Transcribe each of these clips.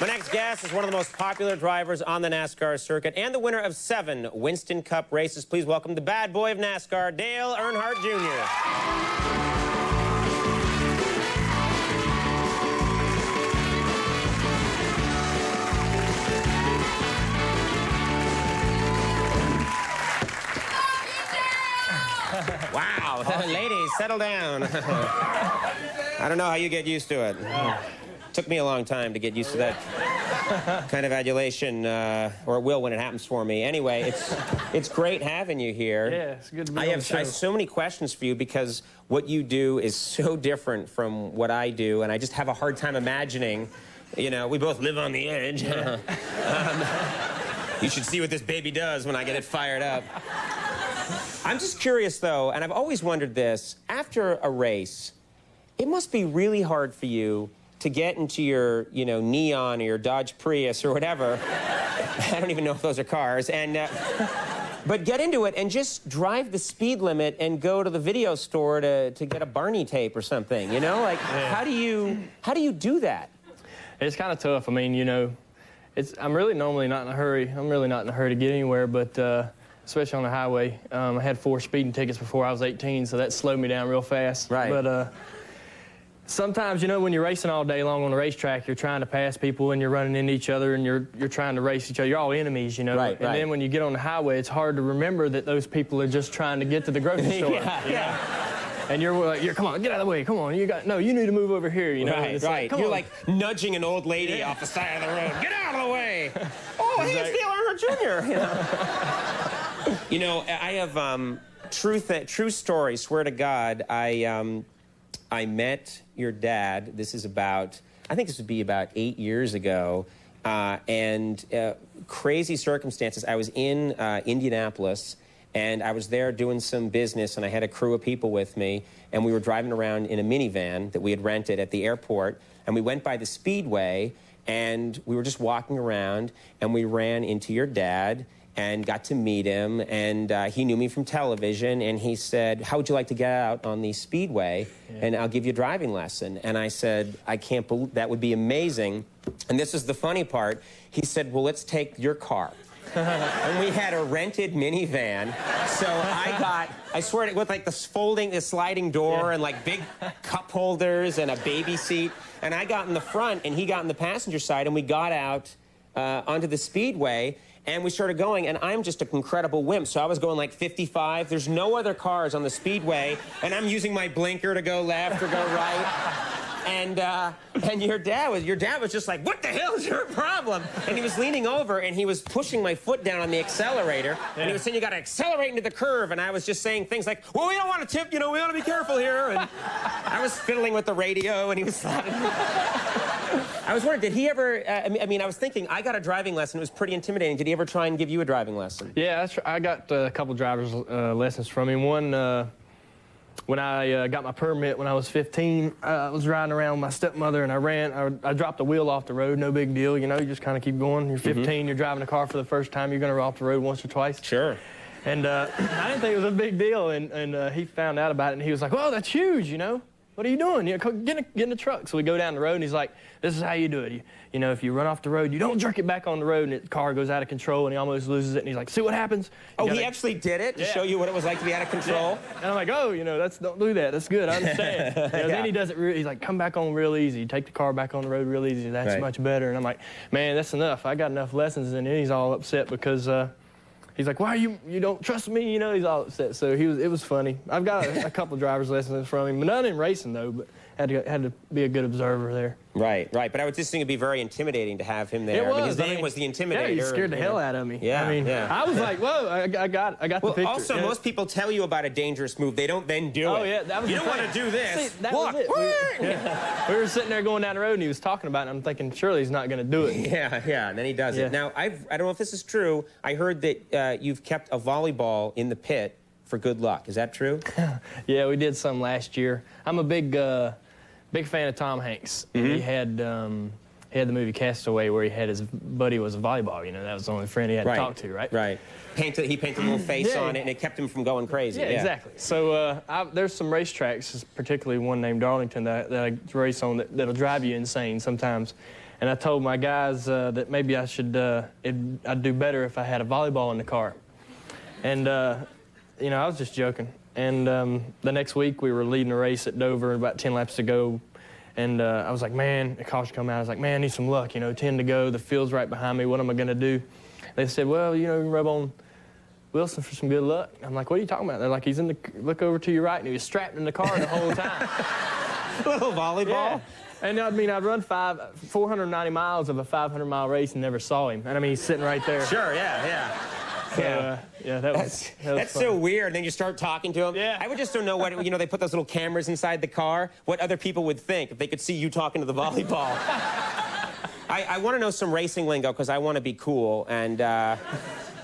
My next guest is one of the most popular drivers on the NASCAR circuit and the winner of 7 Winston Cup races. Please welcome the bad boy of NASCAR, Dale Earnhardt Jr. Wow, ladies, settle down. I don't know how you get used to it. Took me a long time to get used to that kind of adulation, or it will when it happens for me. Anyway, it's great having you here. Yeah, it's good to be I on have the show. so many questions for you because what you do is so different from what I do, and I just have a hard time imagining, you know, we both live on the edge. You should see what this baby does when I get it fired up. I'm just curious, though, and I've always wondered this. After a race, it must be really hard for you to get into your, you know, Neon or your Dodge Prius or whatever. I don't even know if those are cars. And, but get into it and just drive the speed limit and go to the video store to get a Barney tape or something, you know? Like, yeah. how do you do that? It's kind of tough. I mean, you know, I'm really normally not in a hurry. I'm really not in a hurry to get anywhere, but especially on the highway. I had 4 speeding tickets before I was 18, so that slowed me down real fast. Right. But sometimes, you know, when you're racing all day long on the racetrack, you're trying to pass people and you're running into each other and you're trying to race each other. You're all enemies, you know. Right, and then when you get on the highway, it's hard to remember that those people are just trying to get to the grocery store. Yeah. And you're like, come on, get out of the way. Come on, you need to move over here, you know. Right, It's right. Like, come You're on. like nudging an old lady off the side of the road. Get out of the way. Oh, hey, it's Dale Earnhardt Jr. You know? You know, I have true story. Swear to God, I met your dad. This is about, I think this would be about 8 years ago, and crazy circumstances. I was in Indianapolis. And I was there doing some business, and I had a crew of people with me, and we were driving around in a minivan that we had rented at the airport, and we went by the Speedway, and we were just walking around, and we ran into your dad and got to meet him, and he knew me from television, and he said, how would you like to get out on the Speedway, and I'll give you a driving lesson. And I said, I can't believe, that would be amazing. And this is the funny part. He said, well, let's take your car. And we had a rented minivan, so I swear, with like the sliding door and like big cup holders and a baby seat, and I got in the front and he got in the passenger side, and we got out onto the Speedway, and we started going, and I'm just an incredible wimp, so I was going like 55. There's no other cars on the Speedway, and I'm using my blinker to go left or go right. And your dad was just like, what the hell is your problem? And he was leaning over and he was pushing my foot down on the accelerator. And he was saying, you got to accelerate into the curve. And I was just saying things like, well, we don't want to tip, you know, we want to be careful here. And I was fiddling with the radio and he was I was wondering, did he ever, I mean, I was thinking, I got a driving lesson. It was pretty intimidating. Did he ever try and give you a driving lesson? Yeah, I got a couple driver's lessons from him. One, when I got my permit when I was 15, I was riding around with my stepmother, and I dropped the wheel off the road, no big deal, you know, you just kind of keep going. You're 15, you're driving a car for the first time, you're going to run off the road once or twice. Sure. And I didn't think it was a big deal, and he found out about it, and he was like, well, that's huge, you know. What are you doing? You know, get in the truck. So we go down the road, and he's like, this is how you do it. You know, if you run off the road, you don't jerk it back on the road, and the car goes out of control, and he almost loses it. And he's like, see what happens? Oh, he actually did it to show you what it was like to be out of control? Yeah. And I'm like, oh, you know, don't do that. That's good. I understand. You know, Then he does it. He's like, come back on real easy. Take the car back on the road real easy. That's much better. And I'm like, man, that's enough. I got enough lessons. And then he's all upset because he's like, why you don't trust me? You know, he's all upset. So it was funny. I've got a couple of driver's lessons from him. None in racing, though, but had to be a good observer there. Right, right. But I was just thinking it'd be very intimidating to have him there. It was. I mean, his name was the Intimidator. Yeah, he scared the hell out of me. Yeah, I mean, I was like, whoa, I got the picture. Also, most people tell you about a dangerous move. They don't then do it. Oh, yeah, that was You don't want to do this. See, that Look. was it. We were sitting there going down the road, and he was talking about it, and I'm thinking, surely he's not going to do it. Yeah, and then he does it. Now, I don't know if this is true. I heard that you've kept a volleyball in the pit for good luck. Is that true? Yeah, we did some last year. I'm a big fan of Tom Hanks. He had the movie Castaway where he had his buddy was a volleyball. You know, that was the only friend he had to talk to, right? Right. He painted a little face on it, and it kept him from going crazy. Yeah, exactly. So there's some racetracks, particularly one named Darlington that I race on that'll drive you insane sometimes. And I told my guys that maybe I should, I'd do better if I had a volleyball in the car. And, you know, I was just joking. And the next week, we were leading a race at Dover, about 10 laps to go. And I was like, man, the caution come out. I was like, man, I need some luck, you know, 10 to go. The field's right behind me. What am I going to do? They said, well, you know, you can rub on Wilson for some good luck. I'm like, what are you talking about? They're like, he's in the, look over to your right, and he was strapped in the car the whole time. Little volleyball. Yeah. And I mean, I'd run 490 miles of a 500-mile race and never saw him. And I mean, he's sitting right there. Sure, yeah. So, yeah, that was that's so weird. And then you start talking to him. Yeah. I would just don't know what, you know, they put those little cameras inside the car, what other people would think if they could see you talking to the volleyball. I want to know some racing lingo because I want to be cool. And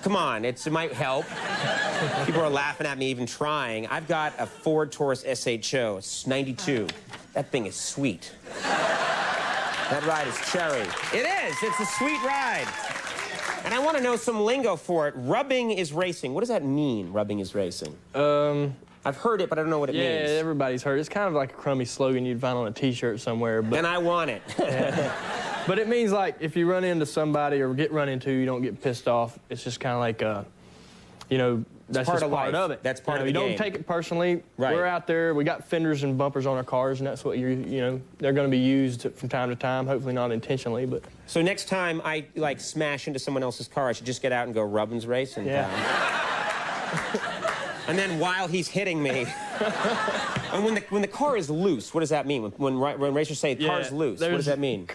come on, it might help. People are laughing at me even trying. I've got a Ford Taurus SHO. It's 92. That thing is sweet. That ride is cherry. It is. It's a sweet ride. And I want to know some lingo for it. Rubbing is racing. What does that mean, rubbing is racing? I've heard it, but I don't know what it means. Yeah, everybody's heard it. It's kind of like a crummy slogan you'd find on a T-shirt somewhere. But, and I want it. But it means, like, if you run into somebody or get run into, you don't get pissed off. It's just kind of like, you know, that's just part of it. That's part of the game. game. You don't take it personally. Right. We're out there. We got fenders and bumpers on our cars, and that's what you know, they're going to be used from time to time. Hopefully not intentionally, but. So next time I like smash into someone else's car, I should just get out and go Rubbin's race and. Yeah. And then while he's hitting me, and when the car is loose, what does that mean? When racers say the car's loose, what does that mean?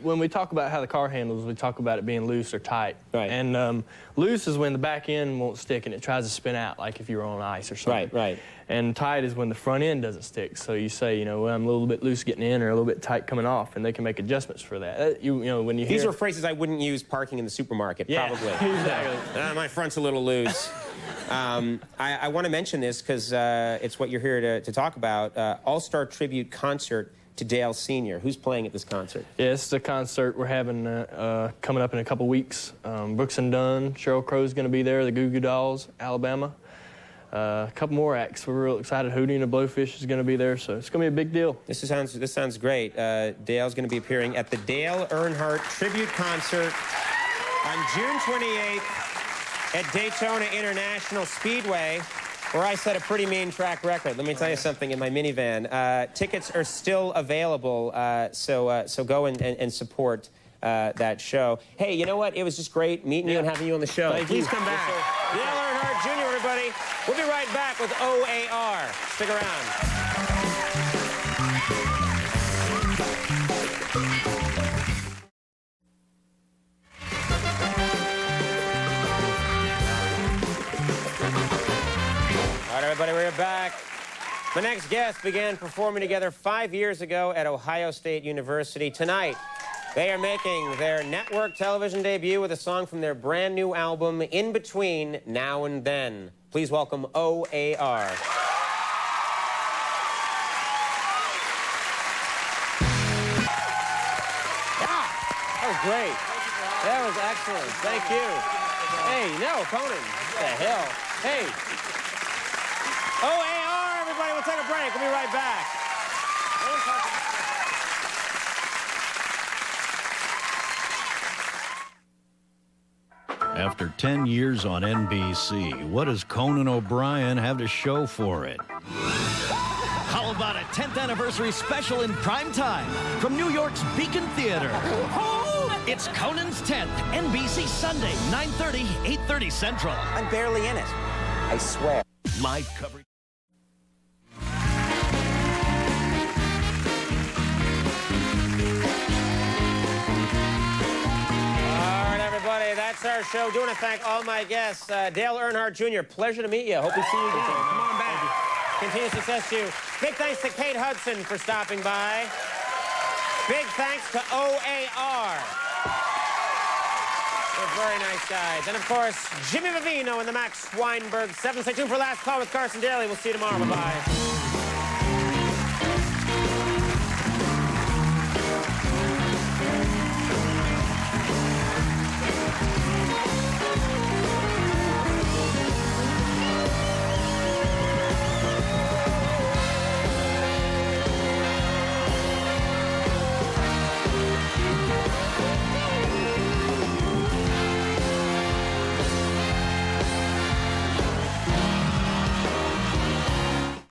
When we talk about how the car handles, we talk about it being loose or tight. Right. And loose is when the back end won't stick and it tries to spin out, like if you're on ice or something. Right. And tight is when the front end doesn't stick. So you say, you know, well, I'm a little bit loose getting in or a little bit tight coming off, and they can make adjustments for that. You know, when you hear... These are phrases I wouldn't use parking in the supermarket, probably. Exactly. My front's a little loose. I want to mention this because it's what you're here to talk about. All-Star Tribute Concert to Dale Sr. Who's playing at this concert? Yeah, this is a concert we're having coming up in a couple weeks. Brooks and Dunn, Sheryl Crow's going to be there, the Goo Goo Dolls, Alabama. A couple more acts. We're real excited. Hootie and the Blowfish is going to be there, so it's going to be a big deal. This sounds great. Dale's going to be appearing at the Dale Earnhardt Tribute Concert on June 28th at Daytona International Speedway, where I set a pretty mean track record. Let me tell you something in my minivan. Tickets are still available, so go and support that show. Hey, you know what? It was just great meeting you and having you on the show. Please come back. Dale Earnhardt Jr., everybody. We'll be right back with OAR. Stick around. All right, everybody, we're back. My next guest began performing together 5 years ago at Ohio State University. Tonight, they are making their network television debut with a song from their brand new album, In Between Now and Then. Please welcome OAR. Yeah, that was great. That was excellent. Thank you. Hey, no, Conan. What the hell? Hey. OAR, everybody. We'll take a break. We'll be right back. After 10 years on NBC, what does Conan O'Brien have to show for it? How about a 10th anniversary special in prime time from New York's Beacon Theater? It's Conan's 10th, NBC Sunday, 9:30, 8:30 Central. I'm barely in it. I swear. Live coverage. That's our show. Do want to thank all my guests. Dale Earnhardt Jr., pleasure to meet you. Hope we see you again. Come on back. Continued success to you. Big thanks to Kate Hudson for stopping by. Big thanks to OAR. They're very nice guys. And, of course, Jimmy Vivino and the Max Weinberg 7. Stay tuned for Last Call with Carson Daly. We'll see you tomorrow. Bye-bye.